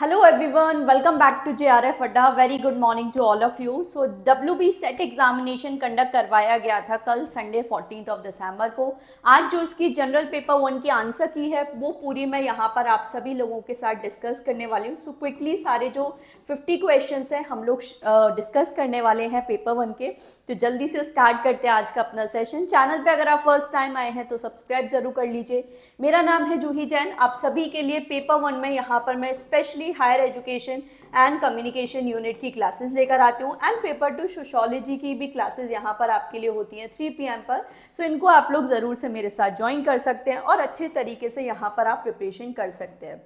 Hello everyone, welcome back to JRF Adda. Very good morning to all of you. So WB set examination conduct करवाया गया था कल Sunday 14 of December को. आज जो इसकी जनरल पेपर 1 की आंसर की है वो पूरी मैं यहाँ पर आप सभी लोगों के साथ डिस्कस करने वाली हूँ. सो क्विकली सारे जो 50 क्वेश्चंस हैं हम लोग डिस्कस करने वाले हैं पेपर 1 के. तो जल्दी से स्टार्ट करते हैं आज का अपना सेशन. चैनल पे अगर आप फर्स्ट टाइम आए हैं तो सब्सक्राइब जरूर कर लीजिए. मेरा नाम है जूही जैन. आप सभी के लिए पेपर 1 में यहाँ पर मैं specially higher education and communication unit की क्लासेस लेकर आती हूँ एंड पेपर 2 सोशियोलॉजी की भी क्लासेस यहाँ पर आपके लिए होती हैं 3 PM पर. सो इनको आप लोग ज़रूर से मेरे साथ ज्वाइन कर सकते हैं और अच्छे तरीके से यहाँ पर आप प्रिपरेशन कर सकते हैं.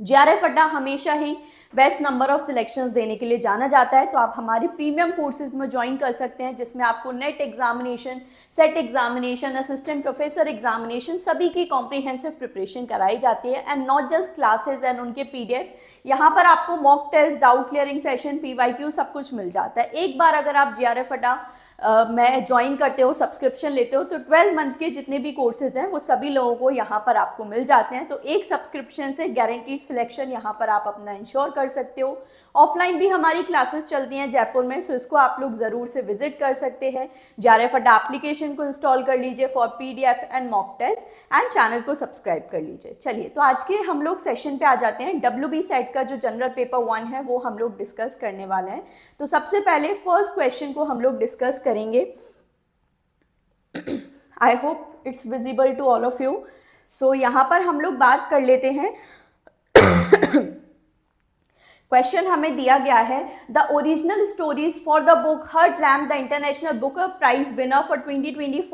JRF अड्डा हमेशा ही बेस्ट नंबर ऑफ सिलेक्शंस देने के लिए जाना जाता है. तो आप हमारे प्रीमियम कोर्सेज में ज्वाइन कर सकते हैं जिसमें आपको NET examination, SET examination, assistant professor examination सभी की कॉम्प्रिहेंसिव प्रिपरेशन कराई जाती है. And not just classes and उनके PDF, यहाँ पर आपको mock test, doubt clearing session, PYQ सब कुछ मिल जाता है. एक बार अगर आप JRF अड्डा मैं ज्वाइन करते हो, सब्सक्रिप्शन लेते हो तो 12 मंथ के जितने भी कोर्सेज हैं वो सभी लोगों को यहाँ पर आपको मिल जाते हैं. तो एक सब्सक्रिप्शन से गारंटीड सिलेक्शन यहाँ पर आप अपना इंश्योर कर सकते हो. ऑफलाइन भी हमारी क्लासेस चलती हैं जयपुर में, सो इसको आप लोग ज़रूर से विजिट कर सकते हैं. JRF अड्डा एप्लीकेशन को इंस्टॉल कर लीजिए for PDF and mock test and channel को सब्सक्राइब कर लीजिए. चलिए तो आज के हम लोग सेशन पे आ जाते हैं. WB सेट का जो जनरल पेपर 1 है वो हम लोग डिस्कस करने वाले हैं. तो सबसे पहले फर्स्ट क्वेश्चन को हम लोग डिस्कस करेंगे. I hope it's visible to all of you. So यहाँ पर हम लोग बात कर लेते हैं. क्वेश्चन हमें दिया गया है, the original stories for the book Heart Lamp the international book prize winner for 2025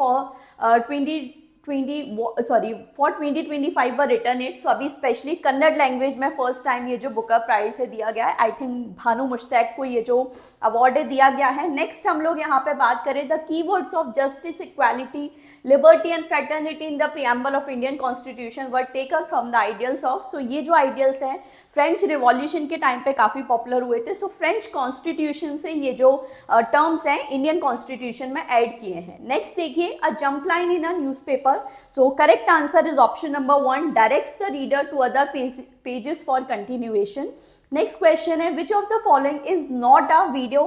were return it. So अभी स्पेशली कन्नड़ लैंग्वेज में फर्स्ट टाइम ये जो बुकर प्राइज है दिया गया है. आई थिंक भानु मुश्ताक को ये जो अवार्ड है दिया गया है. नेक्स्ट हम लोग यहाँ पे बात करें, the keywords of justice, equality, liberty and fraternity in the preamble of Indian constitution were taken from the ideals of. So ये जो आइडियल्स हैं फ्रेंच रिवॉल्यूशन के टाइम पे काफ़ी पॉपुलर हुए थे. सो फ्रेंच कॉन्स्टिट्यूशन से ये जो टर्म्स हैं इंडियन कॉन्स्टिट्यूशन में ऐड किए हैं. नेक्स्ट देखिए, a jump line in a newspaper. So correct answer is option number 1, directs the reader to other pages for continuation. Next question है, which of the following is not a video.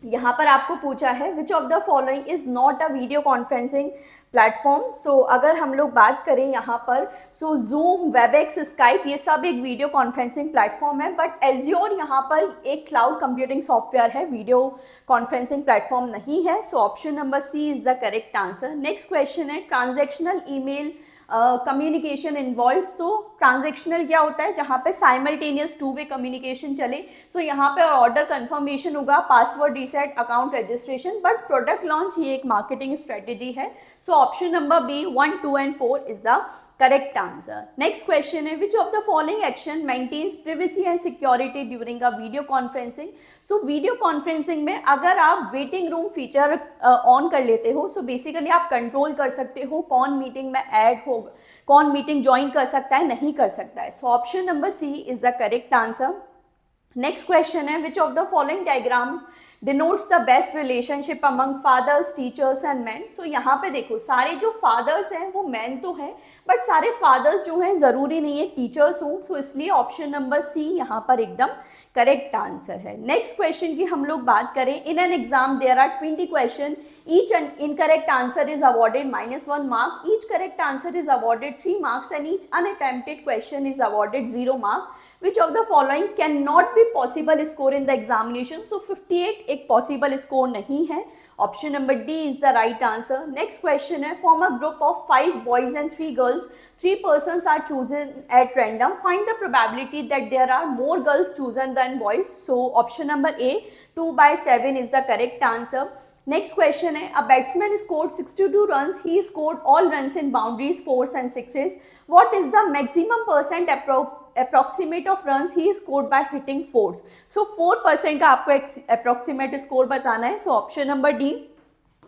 यहाँ पर आपको पूछा है which of the following is not a video conferencing platform. So अगर हम लोग बात करें यहाँ पर, सो जूम, वेबएक्स, स्काइप ये सब एक वीडियो कॉन्फ्रेंसिंग प्लेटफॉर्म है. बट एज्योर यहाँ पर एक क्लाउड कंप्यूटिंग सॉफ्टवेयर है, वीडियो कॉन्फ्रेंसिंग प्लेटफॉर्म नहीं है. So option number C is the correct answer. Next question है, ट्रांजेक्शनल ईमेल कम्युनिकेशन इन्वॉल्व्स. तो ट्रांजेक्शनल क्या होता है, जहाँ पे साइमल्टेनियस 2 वे कम्युनिकेशन चले. सो यहाँ पे ऑर्डर कंफर्मेशन होगा, password reset, account registration. But product launch ये एक मार्केटिंग स्ट्रेटेजी है. So option number B 1, 2 and 4 is the correct answer. Next question है, which of the following action maintains privacy and security during a video conferencing. So video conferencing में अगर आप waiting room feature on कर लेते हो, so basically आप control कर सकते हो कौन मीटिंग में ऐड होगा, कौन मीटिंग ज्वाइन कर सकता है, नहीं कर सकता है. So option number C is the correct answer. Next question है, which of the following diagrams denotes the best relationship among fathers, teachers and man. So यहाँ पे देखो सारे जो फादर्स हैं वो मैन तो हैं, बट सारे फादर्स जो हैं ज़रूरी नहीं है टीचर्स हों. सो इसलिए ऑप्शन नंबर C यहाँ पर एकदम करेक्ट आंसर है. नेक्स्ट क्वेश्चन की हम लोग बात करें, in an exam there are 20 question, each incorrect answer is awarded -1 mark, each correct answer is awarded 3 marks and each unattempted question is awarded 0 mark. Which of the following can not be possible score in the examination. So 58 एक possible score नहीं है. Option number D is the right answer. Next question है, form a group of 5 boys and 3 girls, 3 persons are chosen at random, find the probability that there are more girls chosen than boys. So option number A 2/7 is the correct answer. Next question है, a batsman scored 62 runs, he scored all runs in boundaries, fours and sixes. What is the maximum percent approximate of runs he scored by hitting fours. So 4% का आपको approximate score बताना है. So option number D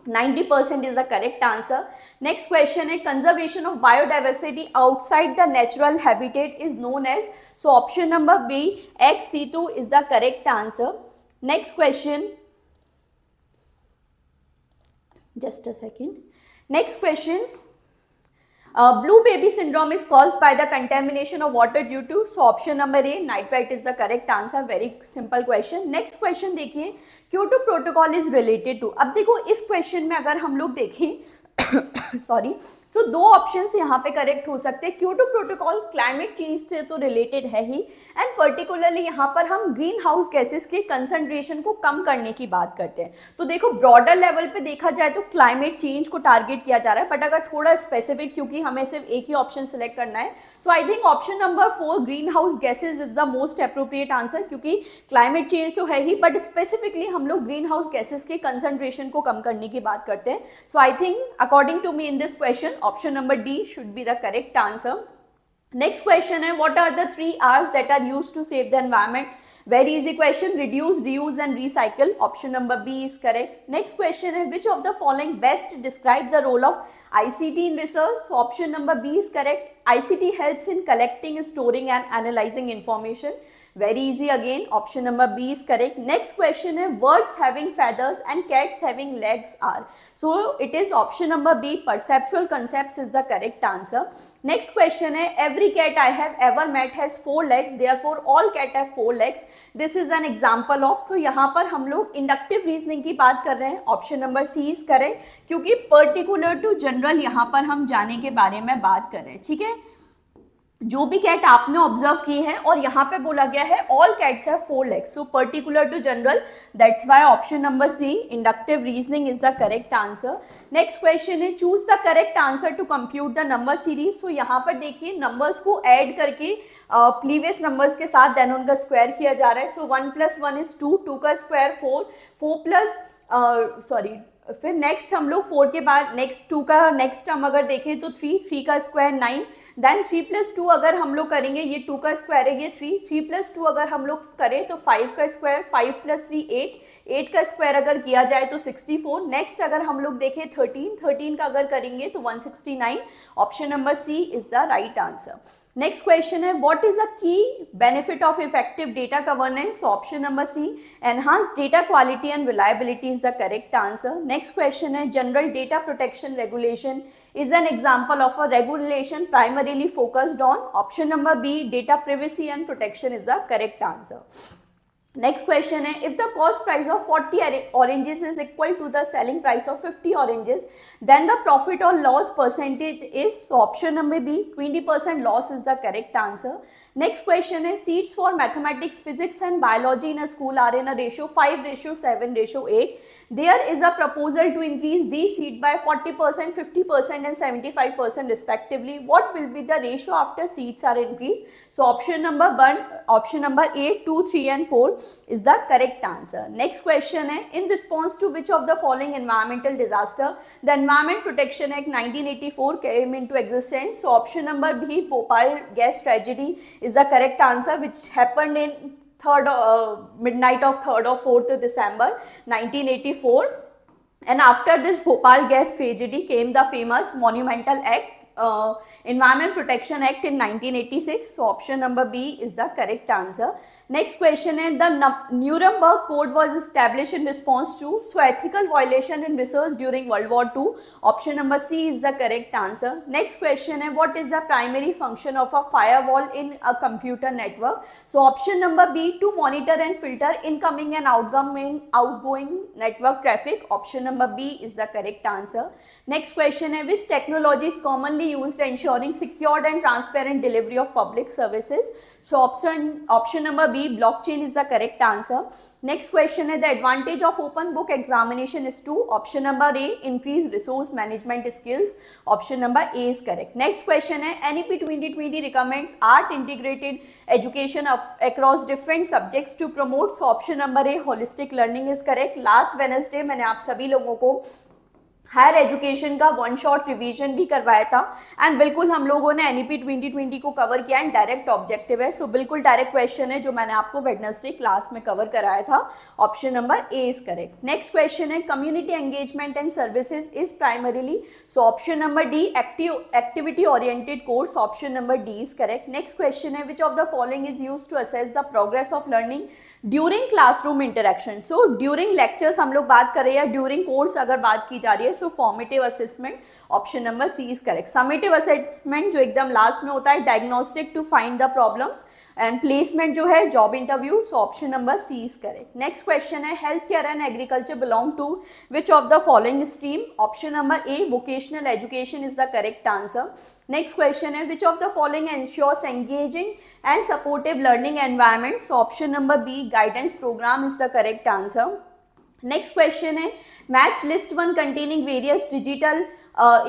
90% is the correct answer. Next question है, conservation of biodiversity outside the natural habitat is known as. So option number B XC2 is the correct answer. Next question, just a second. Next question, Blue baby syndrome is caused by the contamination of water due to, so option number A, nitrite is the correct answer. Very simple question. Next question देखिए, Kyoto protocol is related to. अब देखो इस question में अगर हम लोग देखें sorry, सो दो ऑप्शंस यहाँ पे करेक्ट हो सकते हैं. क्योटो प्रोटोकॉल क्लाइमेट चेंज से तो रिलेटेड है ही, एंड पर्टिकुलरली यहाँ पर हम ग्रीन हाउस गैसेस के कंसंट्रेशन को कम करने की बात करते हैं. तो देखो ब्रॉडर लेवल पे देखा जाए तो क्लाइमेट चेंज को टारगेट किया जा रहा है, बट अगर थोड़ा स्पेसिफिक, क्योंकि हमें सिर्फ एक ही ऑप्शन सेलेक्ट करना है, so I think option number 4 greenhouse gases is the most appropriate answer, क्योंकि क्लाइमेट चेंज तो है ही, बट स्पेसिफिकली हम लोग ग्रीन हाउस गैसेज के कंसंट्रेशन को कम करने की बात करते हैं. So I think according to me in this question option number D should be the correct answer. Next question है, what are the 3 R's that are used to save the environment? Very easy question, reduce, reuse and recycle. Option number B is correct. Next question है, which of the following best describe the role of ICT in research? So option number B is correct. ICT helps in collecting, storing and analyzing information. Very easy again, option number B is correct. Next question है, birds having feathers and cats having legs are. So it is option number B, perceptual concepts is the correct answer. Next question है, every cat I have ever met has 4 legs, therefore all cat have 4 legs. This is an example of. So यहाँ पर हम लोग inductive reasoning की बात कर रहे हैं. Option number C is correct, क्योंकि पर्टिकुलर टू जनरल यहाँ पर हम जाने के बारे में बात कर रहे हैं. ठीक है, जो भी कैट आपने ऑब्जर्व की है, और यहाँ पे बोला गया है all cats have 4 legs, so particular to general, that's why option number C inductive reasoning is the correct answer. Next question है, choose the correct answer to compute the number series. So यहाँ पर देखिए numbers को add करके previous numbers के साथ then उनका square किया जा रहा है. सो 1 + 1 is 2, 2 का स्क्वायर 4, 4 प्लस फिर नेक्स्ट हम लोग 4 के बाद नेक्स्ट 2 का नेक्स्ट टर्म अगर देखें तो 3, 3 का स्क्वायर 9, देन 3 + 2 अगर हम लोग करेंगे, ये 2 का स्क्वायर है, ये 3, 3 + 2 अगर हम लोग करें तो 5 का स्क्वायर, 5 + 3 8, 8 का स्क्वायर अगर किया जाए तो 64. नेक्स्ट अगर हम लोग देखें 13, 13 का अगर करेंगे तो 169. Option number C is the right answer. Next question है, what is a key benefit of effective data governance? Option number C, enhance data quality and reliability is the correct answer. Next question है, general data protection regulation is an example of a regulation primarily focused on. Option number B, data privacy and protection is the correct answer. Next question है, if the cost price of 40 oranges is equal to the selling price of 50 oranges, then the profit or loss percentage is, so option number B, 20% loss is the correct answer. Next question है, seats for mathematics, physics and biology in a school are in a ratio 5:7:8. There is a proposal to increase these seats by 40%, 50% and 75% respectively. What will be the ratio after seats are increased? So option number 1, option number A, 2, 3 and 4 is the correct answer. Next question है, in response to which of the following environmental disaster the Environment Protection Act 1984 came into existence? So option number B, Bhopal gas tragedy is the correct answer, which happened in midnight of 3rd or 4th December 1984. And after this Bhopal gas tragedy came the famous Monumental Act, Environment Protection Act in 1986. So option number B is the correct answer. Next question है, the Nuremberg Code was established in response to, so ethical violation in research during World War II. Option number C is the correct answer. Next question है, what is the primary function of a firewall in a computer network? So option number B, to monitor and filter incoming and outgoing network traffic. Option number B is the correct answer. Next question है, which technology is commonly used ensuring secured and transparent delivery of public services? So option number B, blockchain is the correct answer. Next question है, the advantage of open book examination is to, option number A, increase resource management skills. Option number A is correct. Next question है, NEP 2020 recommends art integrated education across different subjects to promote. So option number A, holistic learning is correct. Last Wednesday मैंने आप सभी लोगों को higher education का 1 shot revision भी करवाया था, एंड बिल्कुल हम लोगों ने एनईपी 2020 को कवर किया एंड डायरेक्ट ऑब्जेक्टिव है. सो बिल्कुल डायरेक्ट क्वेश्चन है जो मैंने आपको वेडनेसडे क्लास में कवर कराया था. Option number A is correct. Next question है, community engagement and services is primarily, so option number D, activity oriented course. Option number D is correct. Next question है, which of the following is used to assess the progress of learning during classroom interaction? So during lectures हम लोग बात कर रहे हैं, during course अगर बात की जा रही है, so formative assessment option number C is correct. Summative assessment जो एकदम लास्ट में होता है, diagnostic to find the problems, and placement जो है job interview, so option number C is correct. Next question है health care and agriculture belong to which of the following stream. Option number A vocational education is the correct answer. Next question है which of the following ensures engaging and supportive learning environment. So option number B guidance programme is the correct answer. Next question है match list 1 containing various digital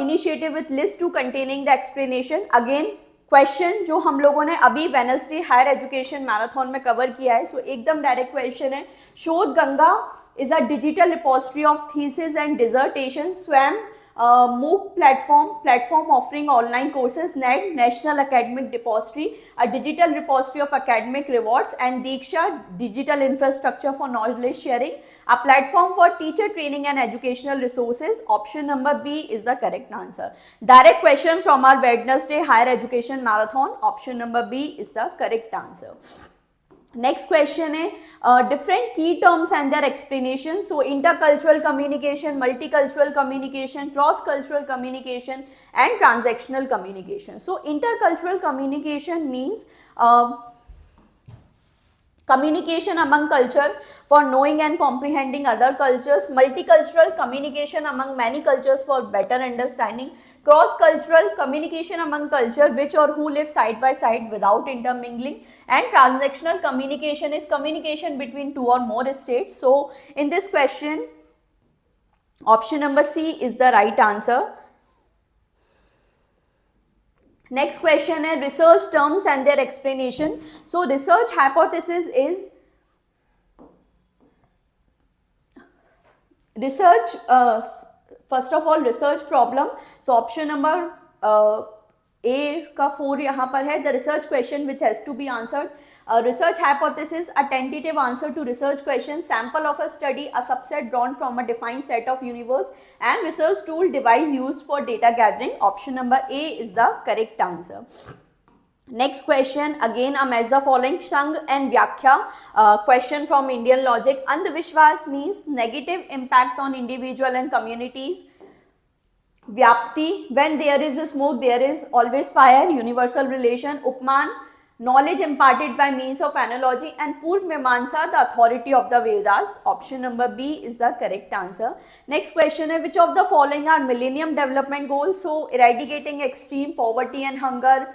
initiative with list 2 containing the explanation. Again question जो हम लोगों ने अभी Wednesday higher education marathon में cover किया है, सो एकदम डायरेक्ट क्वेश्चन है. शोध Ganga is a digital repository of thesis and dissertation. स्वयं MOOC platform offering online courses. NED National Academic Depository, a digital repository of academic rewards. And Diksha digital infrastructure for knowledge sharing, a platform for teacher training and educational resources. Option number B is the correct answer. Direct question from our Wednesday higher education marathon. Option number B is the correct answer. Next question है different key terms and their explanation. So intercultural communication, multicultural communication, cross cultural communication and transactional communication. So intercultural communication means communication among culture for knowing and comprehending other cultures. Multicultural communication among many cultures for better understanding. Cross cultural communication among culture which or who live side by side without intermingling. And transactional communication is communication between two or more states. So in this question option number C is the right answer. Next question है research terms and their explanation. So research hypothesis is research first of all research problem. So option number A का 4 यहाँ पर है. The research question which has to be answered. Research hypothesis, a tentative answer to research question, sample of a study, a subset drawn from a defined set of universe, and research tool device used for data gathering. Option number A is the correct answer. Next question again a match the following Shang and Vyakhya. Question from Indian logic. Andhvishwas means negative impact on individual and communities. Vyapti, when there is smoke there is always fire. Universal relation. Upman, knowledge imparted by means of analogy. And Purv Mimamsa, the authority of the Vedas. Option number B is the correct answer. Next question is which of the following are Millennium Development Goals? So eradicating extreme poverty and hunger,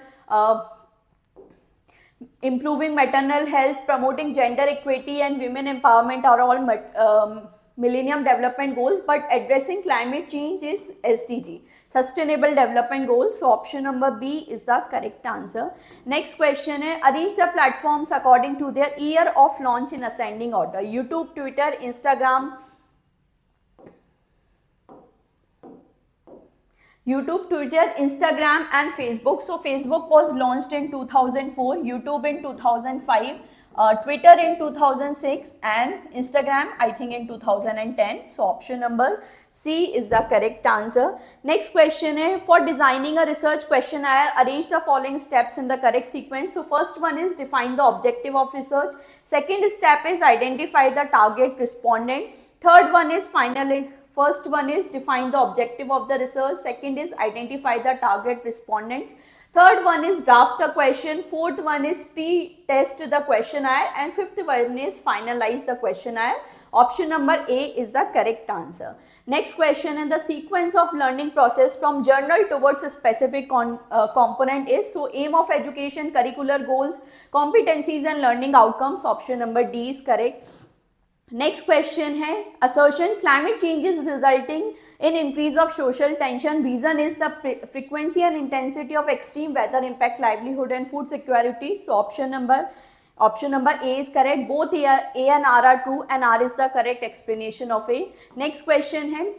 improving maternal health, promoting gender equity and women empowerment are all Millennium Development Goals, but addressing climate change is SDG, Sustainable Development Goals. So option number B is the correct answer. Next question है arrange the platforms according to their year of launch in ascending order. YouTube, Twitter, Instagram, and Facebook. So Facebook was launched in 2004, YouTube in 2005, Twitter in 2006 and Instagram I think in 2010. So option number C is the correct answer. Next question है for designing a research questionnaire arrange the following steps in the correct sequence. So first one is define the objective of research. Second step is identify the target respondent. Third one is first one is define the objective of the research. Second is identify the target respondents. Third one is draft the question. Fourth one is pre-test the questionnaire. And fifth one is finalize the questionnaire. Option number A is the correct answer. Next question in the sequence of learning process from general towards a specific component is. So aim of education, curricular goals, competencies and learning outcomes. Option number D is correct. Next question है assertion climate change is resulting in increase of social tension. Reason is the frequency and intensity of extreme weather impact livelihood and food security. So option number A is correct. Both A and R are true and R is the correct explanation of A. Next question है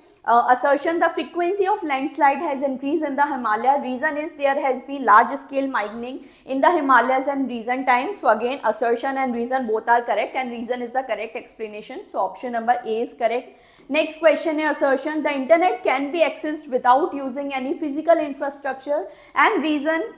assertion the frequency of landslide has increased in the Himalaya. Reason is there has been large scale mining in the Himalayas in recent times. So again assertion and reason both are correct and reason is the correct explanation. So option number A is correct. Next question है assertion the internet can be accessed without using any physical infrastructure and reason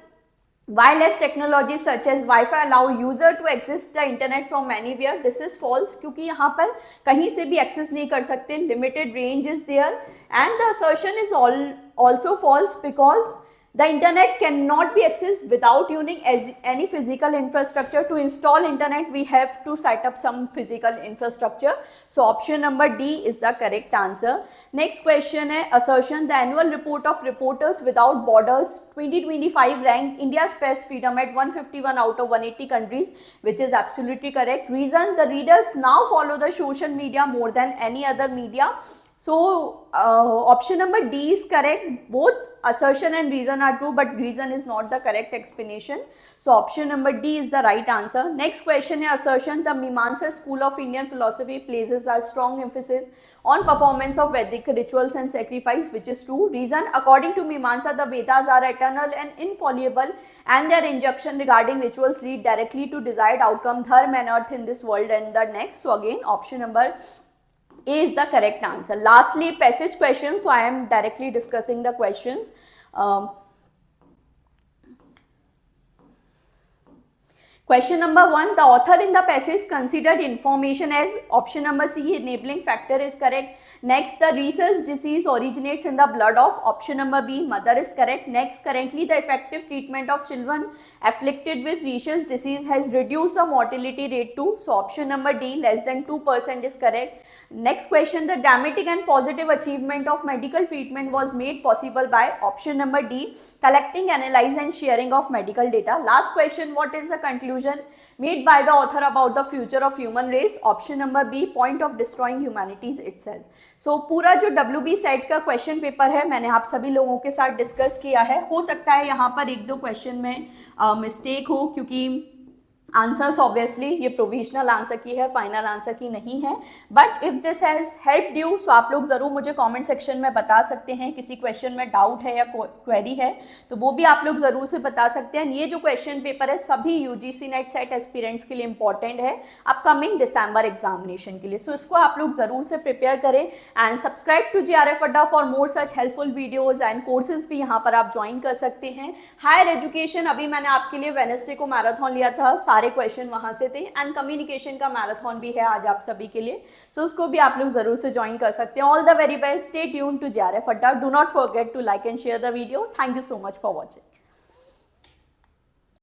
Wireless technologies such as Wi-Fi allow user to access the internet from anywhere. This is false क्योंकि यहाँ पर कहीं से भी access नहीं कर सकते. Limited range is there, and the assertion is also false because the internet cannot be accessed without using any physical infrastructure. To install internet, we have to set up some physical infrastructure. So option number D is the correct answer. Next question है assertion. The annual report of Reporters Without Borders 2025 ranked India's press freedom at 151 out of 180 countries, which is absolutely correct. Reason: the readers now follow the social media more than any other media. So option number D is correct. Both assertion and reason are true, but reason is not the correct explanation. So option number D is the right answer. Next question is assertion. The Mimamsa school of Indian philosophy places a strong emphasis on performance of Vedic rituals and sacrifice, which is true. Reason: according to Mimamsa, the Vedas are eternal and infallible, and their injunction regarding rituals lead directly to desired outcome, dharma and earth in this world and the next. So again, option number A is the correct answer. Lastly, passage questions. So I am directly discussing the questions. Question number 1, the author in the passage considered information as option number C, enabling factor is correct. Next, the rhesus disease originates in the blood of option number B, mother is correct. Next, currently the effective treatment of children afflicted with rhesus disease has reduced the mortality rate to, so option number D, less than 2% is correct. Next question, the dramatic and positive achievement of medical treatment was made possible by option number D, collecting, analyze and sharing of medical data. Last question, what is the conclusion made by the author about the future of human race? Option number B, point of destroying humanities itself. So पूरा जो WB set का question paper है मैंने आप सभी लोगों के साथ डिस्कस किया है. हो सकता है यहाँ पर एक दो क्वेश्चन में मिस्टेक हो क्योंकि आंसर्स ऑब्वियसली ये प्रोविजनल आंसर की है, फाइनल आंसर की नहीं है. But if this has helped you, so आप लोग ज़रूर मुझे कमेंट सेक्शन में बता सकते हैं. किसी क्वेश्चन में डाउट है या क्वेरी है तो वो भी आप लोग ज़रूर से बता सकते हैं. ये जो क्वेश्चन पेपर है सभी यूजीसी नेट सेट एस्पिरेंट्स के लिए इंपॉर्टेंट है अपकमिंग दिसंबर एग्जामिनेशन के लिए. सो इसको आप लोग ज़रूर से प्रिपेयर करें एंड सब्सक्राइब टू JRF अड्डा for more such helpful videos and courses भी यहाँ पर आप ज्वाइन कर सकते हैं. हायर एजुकेशन अभी मैंने आपके लिए वेडनेसडे को मैराथन लिया था, सारे क्वेश्चन वहां से थे, एंड कम्युनिकेशन का मैराथन भी है आज आप सभी के लिए. सो उसको भी आप लोग जरूर से ज्वाइन कर सकते हैं. All the very best. Stay tune to JRF Adda. Do not forget to like and share the video. Thank you so much for watching.